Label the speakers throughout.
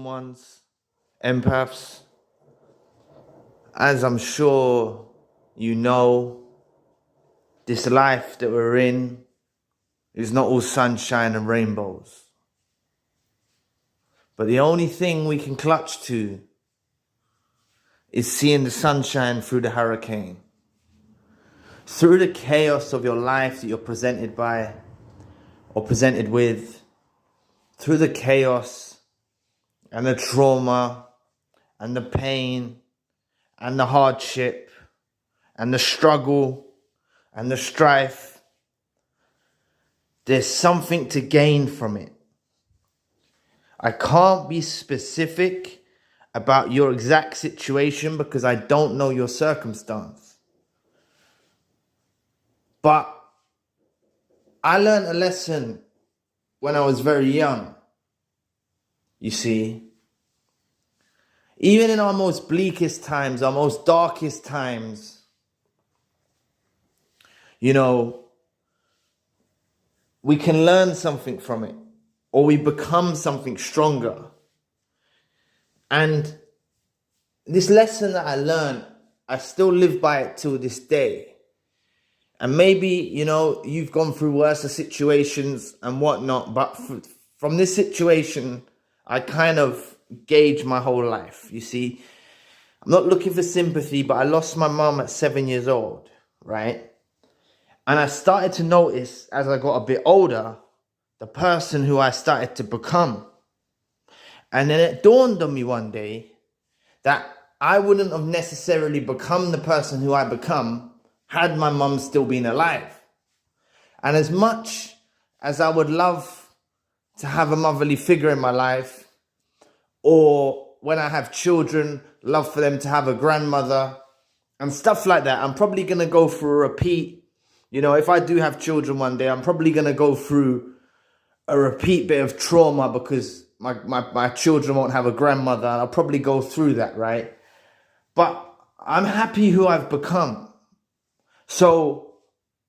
Speaker 1: ones, empaths. As I'm sure you know, this life that we're in is not all sunshine and rainbows. But the only thing we can clutch to is seeing the sunshine through the hurricane. Through the chaos of your life that you're presented by or presented with, through the chaos and the trauma and the pain and the hardship and the struggle and the strife, there's something to gain from it. I can't be specific about your exact situation because I don't know your circumstance. But I learned a lesson when I was very young. You see, even in our most bleakest times, our most darkest times, you know, we can learn something from it, or we become something stronger. And this lesson that I learned, I still live by it till this day. And maybe, you know, you've gone through worse situations and whatnot, but from this situation, I kind of gauge my whole life. You see, I'm not looking for sympathy, but I lost my mum at 7 years old, right? And I started to notice as I got a bit older, the person who I started to become. And then it dawned on me one day that I wouldn't have necessarily become the person who I become had my mum still been alive. And as much as I would love to have a motherly figure in my life, or when I have children, love for them to have a grandmother and stuff like that, I'm probably going to go through a repeat. You know, if I do have children one day, I'm probably going to go through a repeat bit of trauma because my children won't have a grandmother, and I'll probably go through that, right? But I'm happy who I've become. So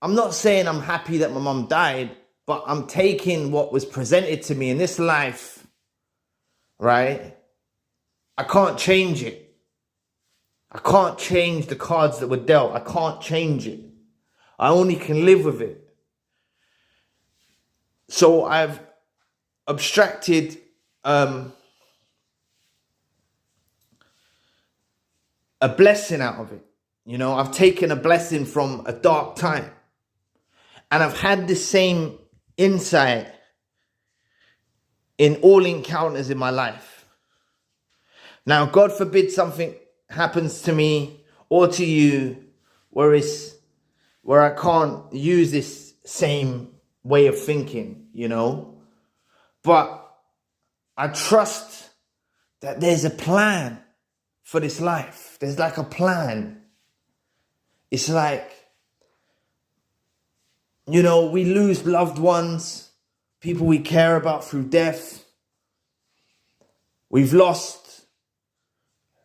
Speaker 1: I'm not saying I'm happy that my mum died, but I'm taking what was presented to me in this life, right? I can't change it. I can't change the cards that were dealt. I can't change it. I only can live with it. So I've abstracted a blessing out of it. You know, I've taken a blessing from a dark time. And I've had the same insight in all encounters in my life. Now, God forbid something happens to me or to you where I can't use this same way of thinking, you know. But I trust that there's a plan for this life. There's like a plan. It's like, you know, we lose loved ones, people we care about through death. We've lost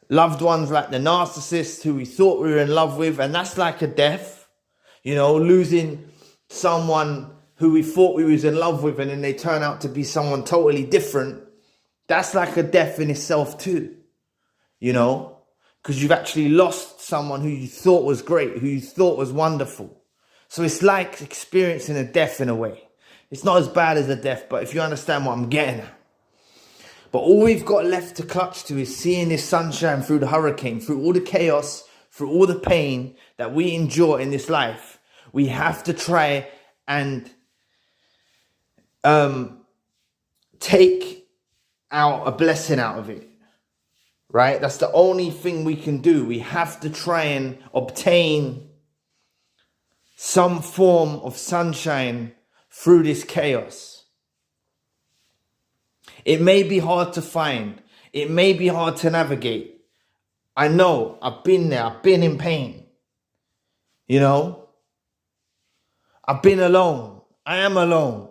Speaker 1: loved ones like the narcissist who we thought we were in love with, and that's like a death. You know, losing someone who we thought we was in love with and then they turn out to be someone totally different. That's like a death in itself too, you know, because you've actually lost someone who you thought was great, who you thought was wonderful. So it's like experiencing a death in a way. It's not as bad as a death, but if you understand what I'm getting at. But all we've got left to clutch to is seeing this sunshine through the hurricane, through all the chaos, through all the pain that we endure in this life. We have to try and take out a blessing out of it, right? That's the only thing we can do. We have to try and obtain some form of sunshine through this chaos. It may be hard to find. It may be hard to navigate. I know, I've been there. I've been in pain. You know? I've been alone. I am alone.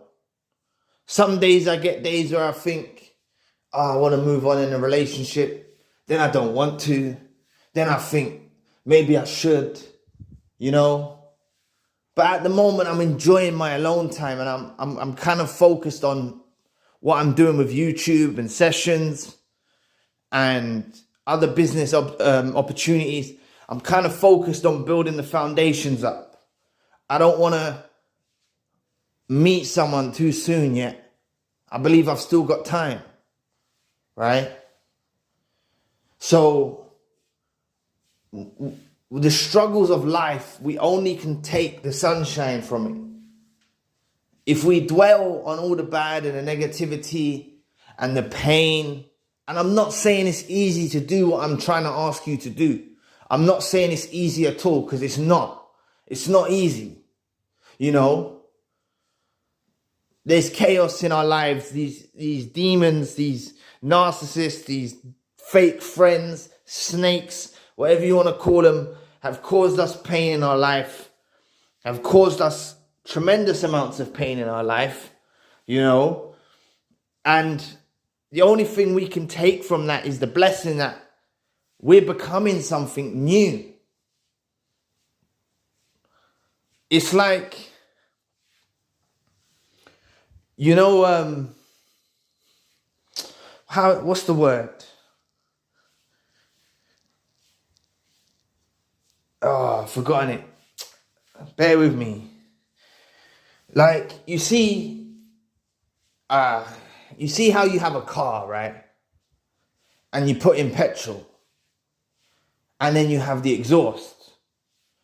Speaker 1: Some days I get days where I think, oh, I want to move on in a relationship. Then I don't want to. Then I think, maybe I should. You know? But at the moment, I'm enjoying my alone time, and I'm kind of focused on what I'm doing with YouTube and sessions. and other business opportunities, I'm kind of focused on building the foundations up. I don't want to meet someone too soon yet. I believe I've still got time, right? So the struggles of life, we only can take the sunshine from it. If we dwell on all the bad and the negativity and the pain, and I'm not saying it's easy to do what I'm trying to ask you to do. I'm not saying it's easy at all, because it's not. It's not easy. You know, there's chaos in our lives. These demons, these narcissists, these fake friends, snakes, whatever you want to call them, have caused us pain in our life, have caused us tremendous amounts of pain in our life, you know, and the only thing we can take from that is the blessing that we're becoming something new. It's like, you know, what's the word? Oh, I've forgotten it. Bear with me. Like, you see how you have a car, right? And you put in petrol. And then you have the exhaust.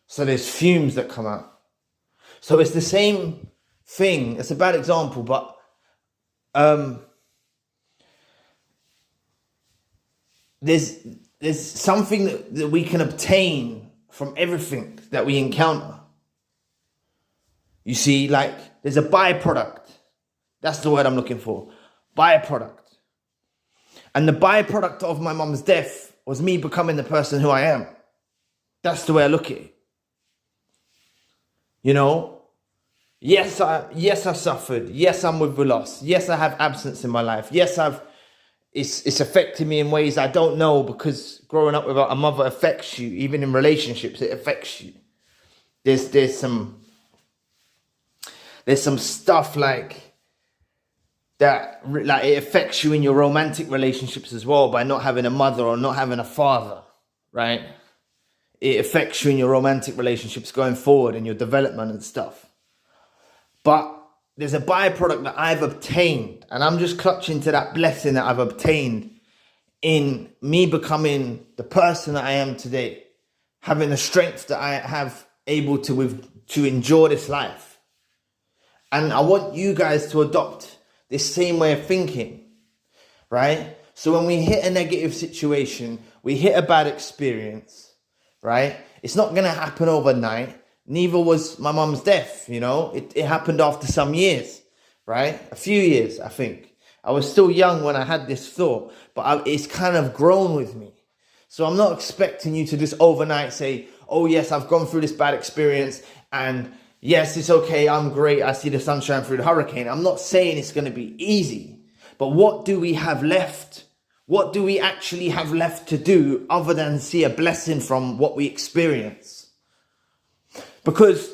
Speaker 1: So there's fumes that come out. So it's the same thing. It's a bad example, but there's something that we can obtain from everything that we encounter. You see, like, there's a byproduct. That's the word I'm looking for. Byproduct. And the byproduct of my mum's death was me becoming the person who I am. That's the way I look at it. You know? Yes, I suffered. Yes, I'm with loss. Yes, I have absence in my life. Yes, it's affected me in ways I don't know, because growing up without a mother affects you. Even in relationships, it affects you. There's some stuff like that, like it affects you in your romantic relationships as well, by not having a mother or not having a father, right? It affects you in your romantic relationships going forward in your development and stuff. But there's a byproduct that I've obtained, and I'm just clutching to that blessing that I've obtained in me becoming the person that I am today, having the strength that I have able to endure this life. And I want you guys to adopt this same way of thinking, right? So when we hit a negative situation, we hit a bad experience, right? It's not going to happen overnight. Neither was my mum's death, you know. It happened after some years, right? A few years, I think. I was still young when I had this thought, but it's kind of grown with me. So I'm not expecting you to just overnight say, oh yes, I've gone through this bad experience and yes, it's okay, I'm great, I see the sunshine through the hurricane. I'm not saying it's going to be easy, but what do we have left? What do we actually have left to do other than see a blessing from what we experience? Because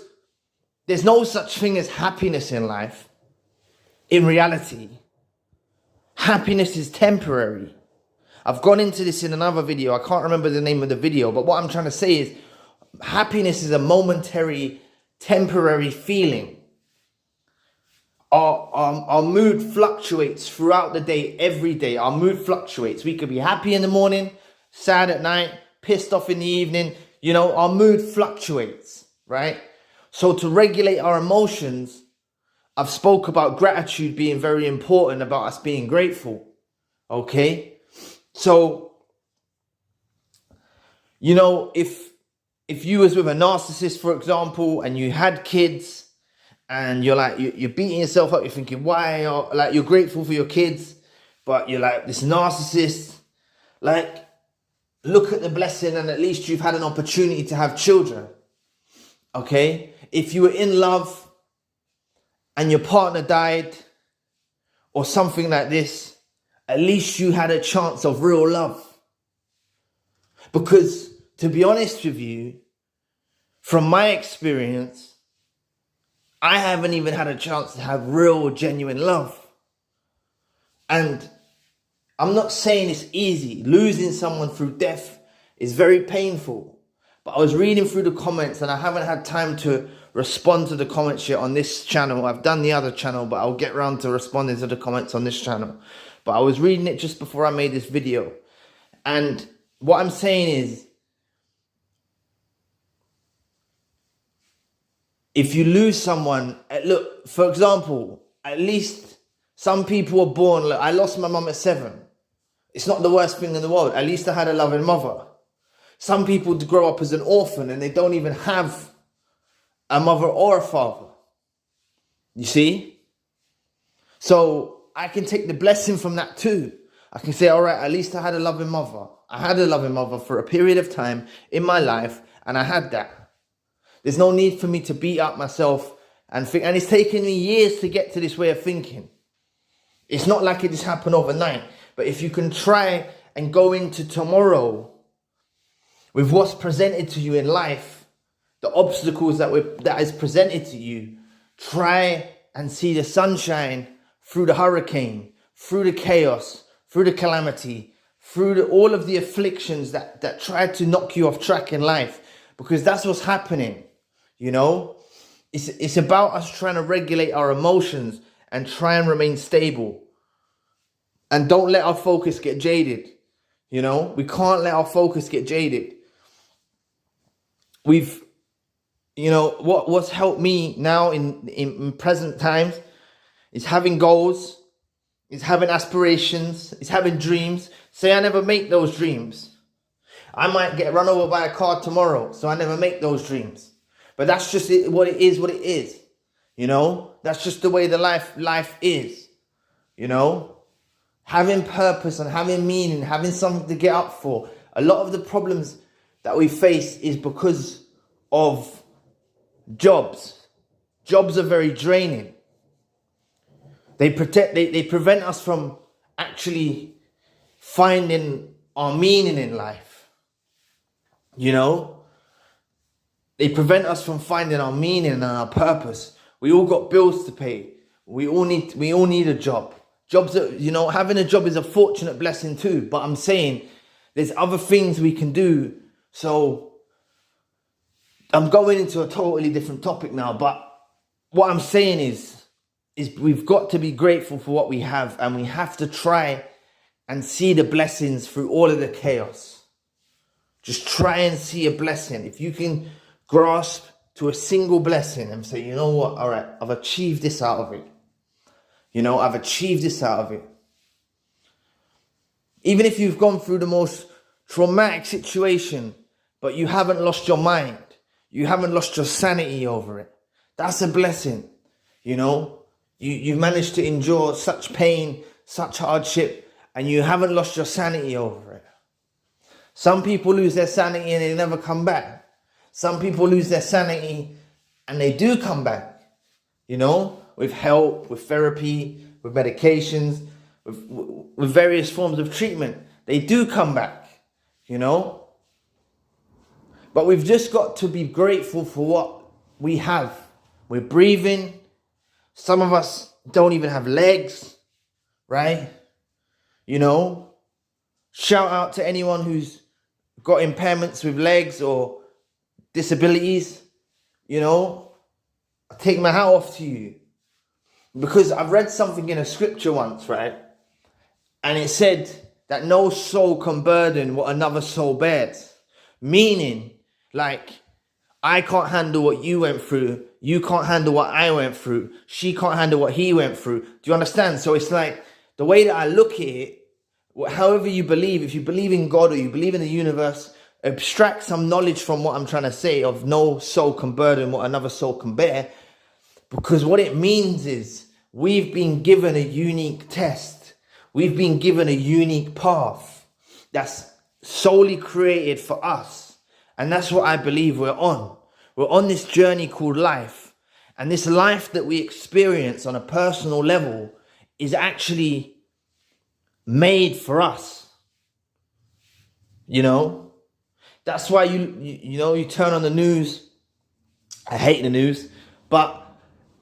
Speaker 1: there's no such thing as happiness in life. In reality, happiness is temporary. I've gone into this in another video. I can't remember the name of the video, but what I'm trying to say is happiness is a momentary, temporary feeling. Our mood fluctuates throughout the day, every day. Our mood fluctuates. We could be happy in the morning, sad at night, pissed off in the evening. You know, our mood fluctuates, right? So to regulate our emotions, I've spoke about gratitude being very important, about us being grateful. Okay? So, you know, if you was with a narcissist, for example, and you had kids, and you're like, you're beating yourself up, you're thinking, why? Or like, you're grateful for your kids, but you're like, this narcissist, like, look at the blessing, and at least you've had an opportunity to have children. Okay? If you were in love and your partner died or something like this, at least you had a chance of real love. Because to be honest with you, from my experience, I haven't even had a chance to have real, genuine love. And I'm not saying it's easy. Losing someone through death is very painful. But I was reading through the comments and I haven't had time to respond to the comments yet on this channel. I've done the other channel, but I'll get around to responding to the comments on this channel. But I was reading it just before I made this video. And what I'm saying is, if you lose someone, look, for example, at least some people were born, look, I lost my mum at 7. It's not the worst thing in the world. At least I had a loving mother. Some people grow up as an orphan and they don't even have a mother or a father. You see? So I can take the blessing from that too. I can say, all right, at least I had a loving mother. I had a loving mother for a period of time in my life, and I had that. There's no need for me to beat up myself and think. And it's taken me years to get to this way of thinking. It's not like it just happened overnight. But if you can try and go into tomorrow with what's presented to you in life, the obstacles that is presented to you, try and see the sunshine through the hurricane, through the chaos, through the calamity, through all of the afflictions that try to knock you off track in life, because that's what's happening. You know, it's about us trying to regulate our emotions and try and remain stable. And don't let our focus get jaded. You know, we can't let our focus get jaded. What's helped me now in present times is having goals, is having aspirations, is having dreams. Say I never make those dreams. I might get run over by a car tomorrow, so I never make those dreams. But that's just what it is. You know, that's just the way the life is. You know, having purpose and having meaning, having something to get up for. A lot of the problems that we face is because of jobs. Jobs are very draining. They prevent us from actually finding our meaning in life. You know? They prevent us from finding our meaning and our purpose. We all got bills to pay. We all need a job. Jobs, having a job is a fortunate blessing too. But I'm saying there's other things we can do. So I'm going into a totally different topic now. But what I'm saying is we've got to be grateful for what we have. And we have to try and see the blessings through all of the chaos. Just try and see a blessing. If you can grasp to a single blessing and say, you know what? All right, I've achieved this out of it. I've achieved this out of it. Even if you've gone through the most traumatic situation, but you haven't lost your mind, you haven't lost your sanity over it, that's a blessing. You've managed to endure such pain, such hardship, and you haven't lost your sanity over it. Some people lose their sanity and they never come back. Some people lose their sanity and they do come back, with help, with therapy, with medications, with various forms of treatment. They do come back, But we've just got to be grateful for what we have. We're breathing. Some of us don't even have legs, right? Shout out to anyone who's got impairments with legs or disabilities. I take my hat off to you. Because I've read something in a scripture once, right? And it said that no soul can burden what another soul bears. Meaning, I can't handle what you went through. You can't handle what I went through. She can't handle what he went through. Do you understand? So it's like, the way that I look at it, however you believe, if you believe in God or you believe in the universe, abstract some knowledge from what I'm trying to say of no soul can burden what another soul can bear. Because what it means is we've been given a unique test. We've been given a unique path that's solely created for us. And that's what I believe we're on. We're on this journey called life. And this life that we experience on a personal level is actually made for us. That's why you turn on the news. I hate the news, but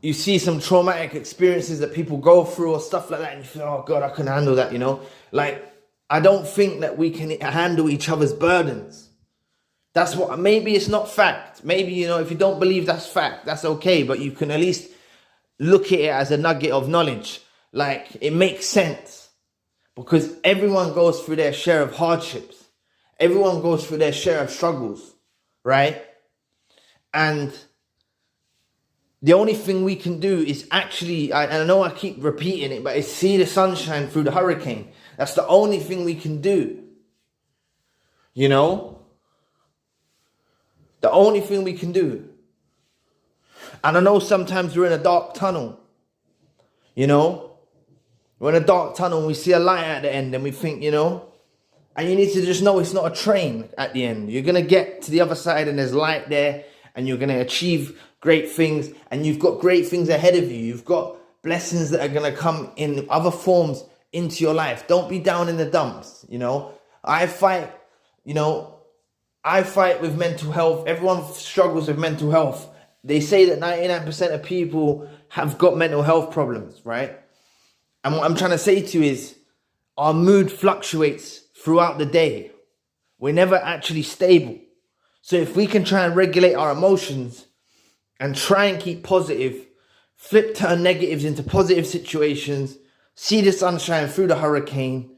Speaker 1: you see some traumatic experiences that people go through or stuff like that, and you feel, oh God, I can handle that, you know? Like, I don't think that we can handle each other's burdens. That's what, maybe it's not fact. Maybe, you know, if you don't believe that's fact, that's okay, but you can at least look at it as a nugget of knowledge. Like, it makes sense because everyone goes through their share of hardships. Everyone goes through their share of struggles, right? And the only thing we can do is actually, I know I keep repeating it, but it's see the sunshine through the hurricane. That's the only thing we can do. You know? The only thing we can do. And I know sometimes we're in a dark tunnel. You know? We're in a dark tunnel and we see a light at the end and we think, you know, and you need to just know it's not a train at the end. You're going to get to the other side and there's light there and you're going to achieve great things and you've got great things ahead of you. You've got blessings that are going to come in other forms into your life. Don't be down in the dumps, you know. I fight with mental health. Everyone struggles with mental health. They say that 99% of people have got mental health problems, right? And what I'm trying to say to you is our mood fluctuates throughout the day. We're never actually stable. So if we can try and regulate our emotions and try and keep positive, turn negatives into positive situations, see the sunshine through the hurricane,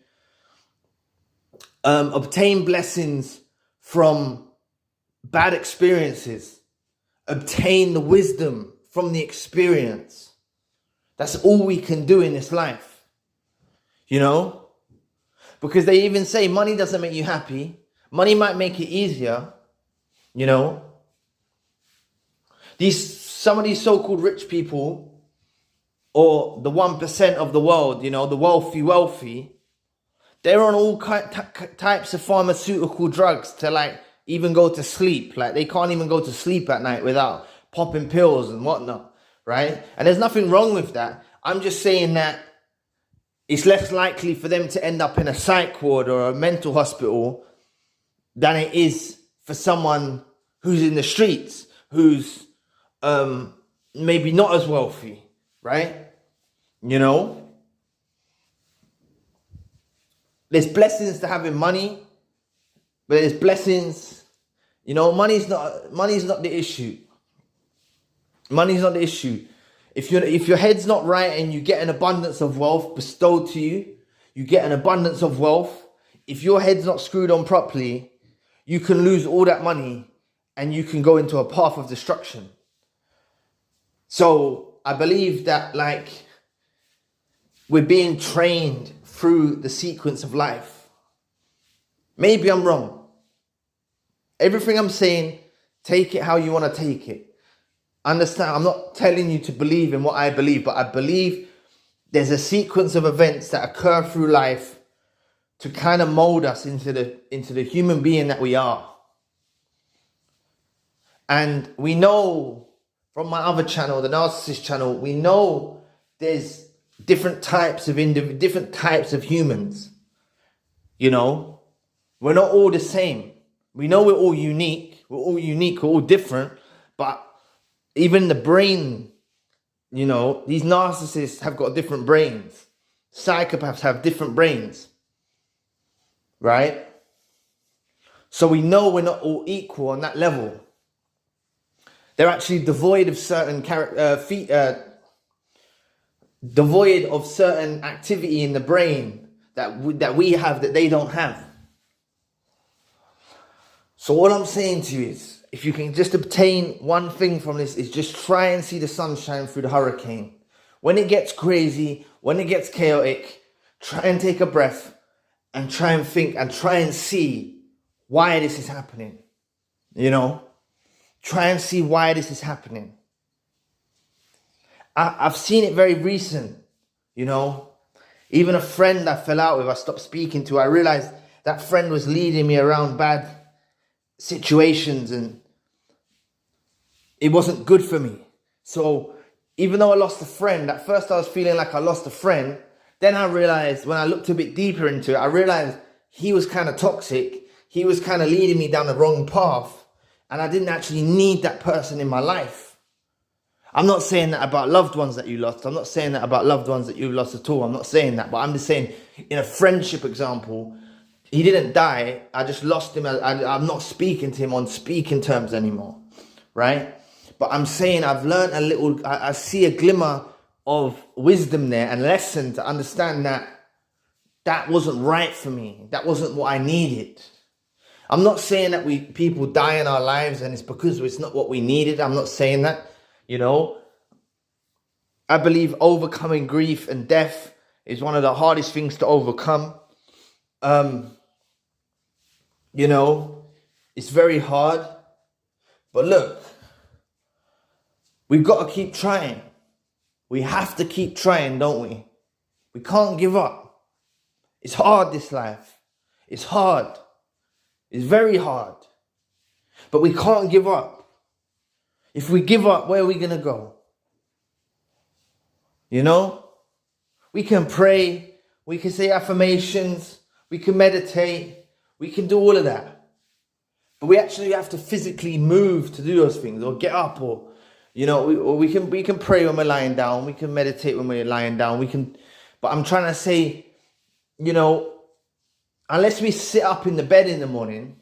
Speaker 1: obtain blessings from bad experiences, obtain the wisdom from the experience. That's all we can do in this life, you know? Because they even say money doesn't make you happy. Money might make it easier, you know? Some of these so-called rich people, or the 1% of the world, you know, the wealthy, they're on all types of pharmaceutical drugs to like even go to sleep. Like they can't even go to sleep at night without popping pills and whatnot, right? And there's nothing wrong with that. I'm just saying that it's less likely for them to end up in a psych ward or a mental hospital than it is for someone who's in the streets, who's maybe not as wealthy, right? You know? There's blessings to having money, but there's blessings, you know, money's not the issue. Money's not the issue. If your head's not right and you get an abundance of wealth bestowed to you, you get an abundance of wealth. If your head's not screwed on properly, you can lose all that money and you can go into a path of destruction. So I believe that like we're being trained through the sequence of life. Maybe I'm wrong. Everything I'm saying, take it how you want to take it. Understand, I'm not telling you to believe in what I believe, but I believe there's a sequence of events that occur through life to kind of mold us into the human being that we are. And we know from my other channel, the Narcissist channel, we know there's different types of humans. You know, we're not all the same. We know we're all unique. We're all different, but even the brain, you know, these narcissists have got different brains. Psychopaths have different brains, right? So we know we're not all equal on that level. They're actually devoid of certain devoid of certain activity in the brain that we have that they don't have. So all I'm saying to you is, if you can just obtain one thing from this, is just try and see the sunshine through the hurricane. When it gets crazy, when it gets chaotic, try and take a breath and try and think and try and see why this is happening. You know, try and see why this is happening. I've seen it very recent, you know. Even a friend I fell out with, I stopped speaking to, I realized that friend was leading me around bad situations and it wasn't good for me. So even though I lost a friend, at first I was feeling like I lost a friend. Then I realized, when I looked a bit deeper into it, I realized he was kind of toxic. He was kind of leading me down the wrong path. And I didn't actually need that person in my life. I'm not saying that about loved ones that you lost. I'm not saying that about loved ones that you've lost at all. I'm not saying that. But I'm just saying, in a friendship example, he didn't die. I just lost him. I'm not speaking to him on speaking terms anymore, right? But I'm saying I've learned a little, I see a glimmer of wisdom there and lesson to understand that that wasn't right for me. That wasn't what I needed. I'm not saying that people die in our lives and it's because it's not what we needed. I'm not saying that, you know. I believe overcoming grief and death is one of the hardest things to overcome. You know, it's very hard. But look, we've got to keep trying. We have to keep trying, don't we? We can't give up. It's hard, this life. It's hard. It's very hard. But we can't give up. If we give up, where are we going to go? You know? We can pray. We can say affirmations. We can meditate. We can do all of that. But we actually have to physically move to do those things, or get up, or, you know, we can pray when we're lying down. We can meditate when we're lying down. But I'm trying to say, you know, unless we sit up in the bed in the morning,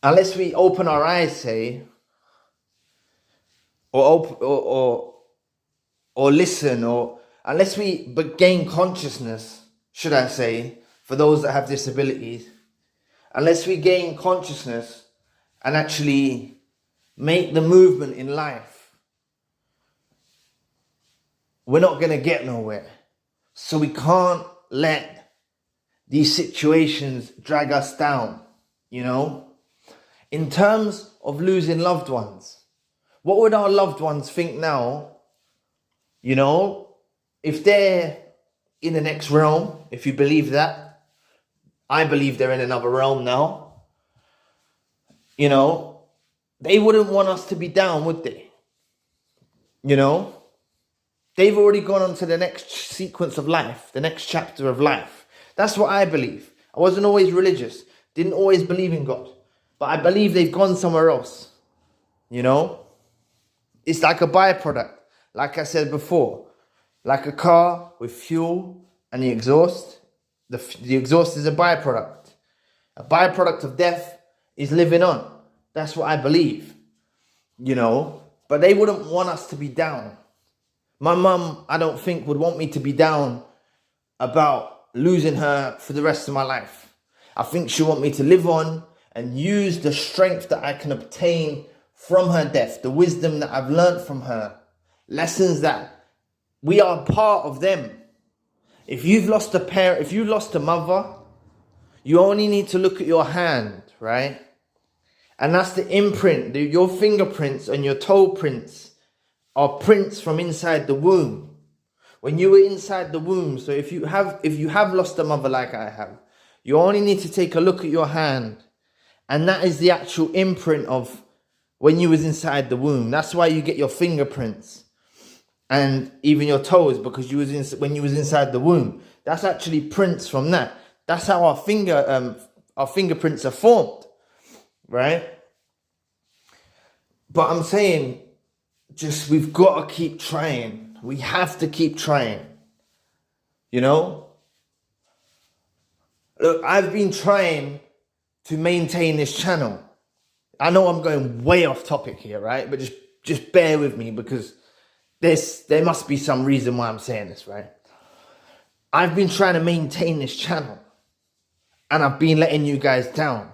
Speaker 1: unless we open our eyes, say, or listen, or unless we gain consciousness, should I say, for those that have disabilities, unless we gain consciousness and actually make the movement in life, we're not going to get nowhere. So we can't let these situations drag us down, you know. In terms of losing loved ones, what would our loved ones think now, you know, if they're in the next realm, if you believe that? I believe they're in another realm now. You know, they wouldn't want us to be down, would they? You know? They've already gone on to the next sequence of life, the next chapter of life. That's what I believe. I wasn't always religious, didn't always believe in God, but I believe they've gone somewhere else. You know? It's like a byproduct, like I said before, like a car with fuel and the exhaust. The exhaust is a byproduct. A byproduct of death is living on. That's what I believe, you know? But they wouldn't want us to be down. My mum, I don't think, would want me to be down about losing her for the rest of my life. I think she'll want me to live on and use the strength that I can obtain from her death, the wisdom that I've learned from her, lessons that we are part of them. If you've lost a parent, if you lost a mother, you only need to look at your hand, right? And that's the imprint, your fingerprints and your toe prints are prints from inside the womb. When you were inside the womb, so if you have lost a mother like I have, you only need to take a look at your hand, and that is the actual imprint of when you was inside the womb. That's why you get your fingerprints and even your toes, because when you was inside the womb. That's actually prints from that. That's how our fingerprints are formed, right? But I'm saying, just we've got to keep trying. We have to keep trying. You know? Look, I've been trying to maintain this channel. I know I'm going way off topic here, right? But just bear with me, because there must be some reason why I'm saying this, right? I've been trying to maintain this channel, and I've been letting you guys down.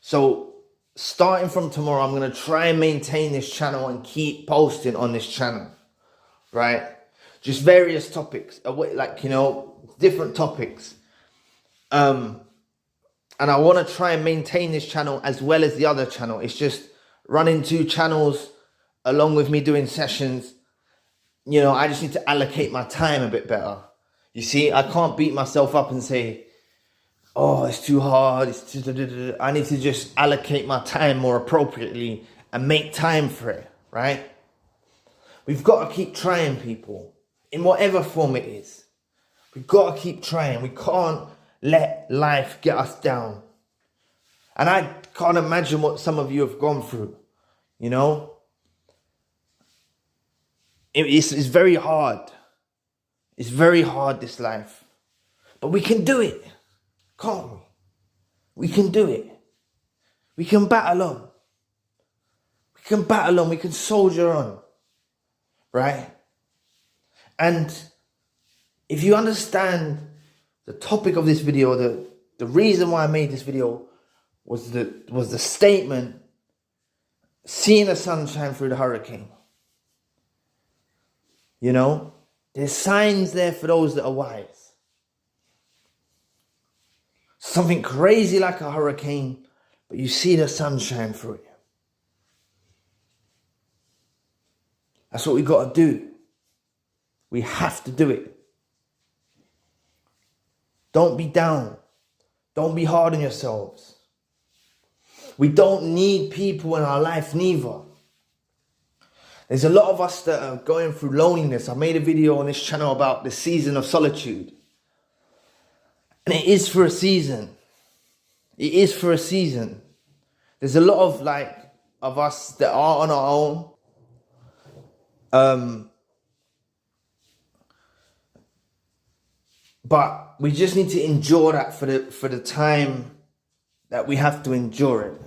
Speaker 1: So starting from tomorrow, I'm going to try and maintain this channel and keep posting on this channel, right? Just various topics, like, you know, different topics. And I want to try and maintain this channel as well as the other channel. It's just running 2 channels along with me doing sessions. You know, I just need to allocate my time a bit better. You see, I can't beat myself up and say, oh, it's too hard. I need to just allocate my time more appropriately and make time for it, right? We've got to keep trying, people, in whatever form it is. We've got to keep trying. We can't let life get us down. And I can't imagine what some of you have gone through. You know, it's very hard. It's very hard, this life. But we can do it, can't we? We can do it. We can battle on. We can battle on. We can soldier on. Right? And if you understand the topic of this video, the reason why I made this video was the statement, seeing the sunshine through the hurricane. You know, there's signs there for those that are wise. Something crazy like a hurricane, but you see the sunshine through it. That's what we got to do. We have to do it. Don't be down. Don't be hard on yourselves. We don't need people in our life neither. There's a lot of us that are going through loneliness. I made a video on this channel about the season of solitude. And it is for a season. It is for a season. There's a lot of us that are on our own. But we just need to endure that for the time that we have to endure it.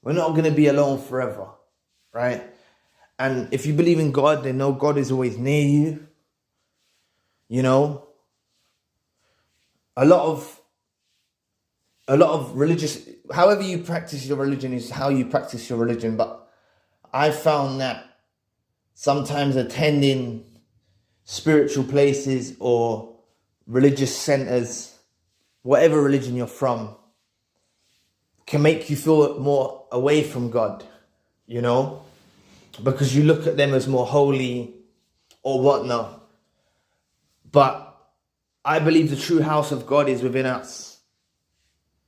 Speaker 1: We're not going to be alone forever, right? And if you believe in God, then know God is always near you. You know, a lot of religious, however you practice your religion is how you practice your religion. But I found that sometimes attending spiritual places or religious centers, whatever religion you're from, can make you feel more away from God, you know, because you look at them as more holy or whatnot. But I believe the true house of God is within us.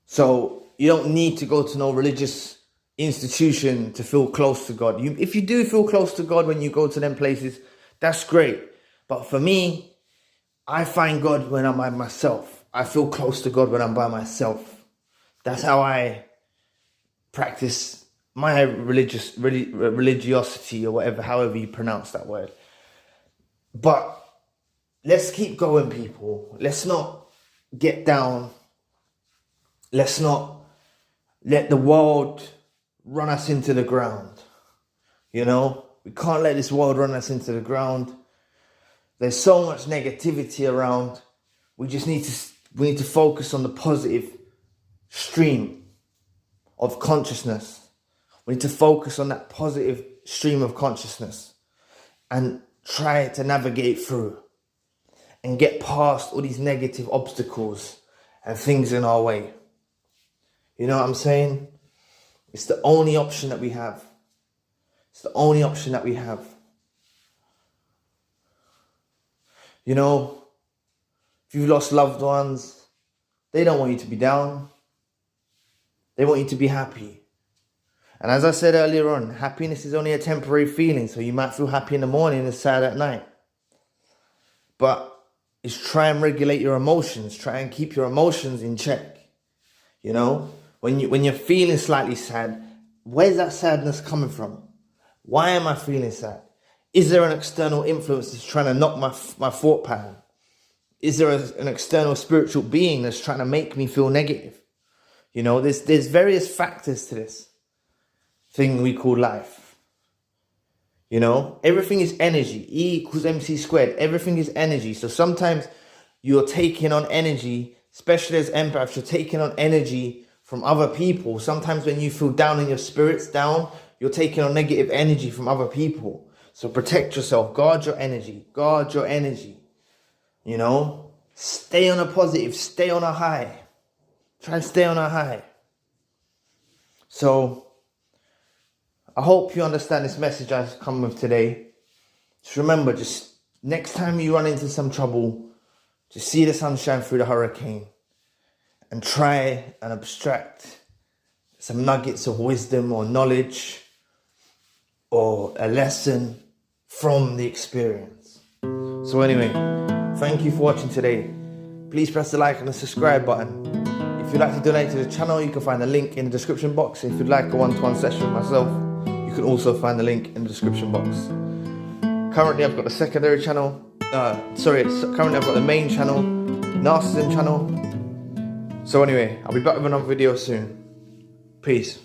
Speaker 1: So you don't need to go to no religious institution to feel close to God. If you do feel close to God when you go to them places, that's great. But for me, I find God when I'm by myself. I feel close to God when I'm by myself. That's how I practice my religiosity or whatever, however you pronounce that word. But let's keep going, people. Let's not get down. Let's not let the world run us into the ground. You know, we can't let this world run us into the ground. There's so much negativity around. We need to focus on the positive stream of consciousness. We need to focus on that positive stream of consciousness and try to navigate through and get past all these negative obstacles and things in our way. You know what I'm saying? It's the only option that we have. It's the only option that we have. You know, if you've lost loved ones, they don't want you to be down. They want you to be happy. And as I said earlier on, happiness is only a temporary feeling. So you might feel happy in the morning and sad at night. But it's try and regulate your emotions. Try and keep your emotions in check. You know, when you're feeling slightly sad, where's that sadness coming from? Why am I feeling sad? Is there an external influence that's trying to knock my thought pattern? Is there an external spiritual being that's trying to make me feel negative? You know, there's various factors to this thing we call life. You know, everything is energy. E equals MC squared. Everything is energy. So sometimes you're taking on energy, especially as empaths, you're taking on energy from other people. Sometimes when you feel down and your spirit's down, you're taking on negative energy from other people. So protect yourself. Guard your energy. Guard your energy. You know, stay on a positive. Stay on a high. Try and stay on a high. So I hope you understand this message I've come with today. Just remember, just next time you run into some trouble, just see the sunshine through the hurricane and try and abstract some nuggets of wisdom or knowledge or a lesson from the experience. So anyway, thank you for watching today. Please press the like and the subscribe button. If you'd like to donate to the channel, you can find a link in the description box. If you'd like a one-to-one session with myself, you you can also find the link in the description box. Currently I've got the secondary channel, currently I've got the main channel, narcissism channel. So anyway, I'll be back with another video soon. Peace.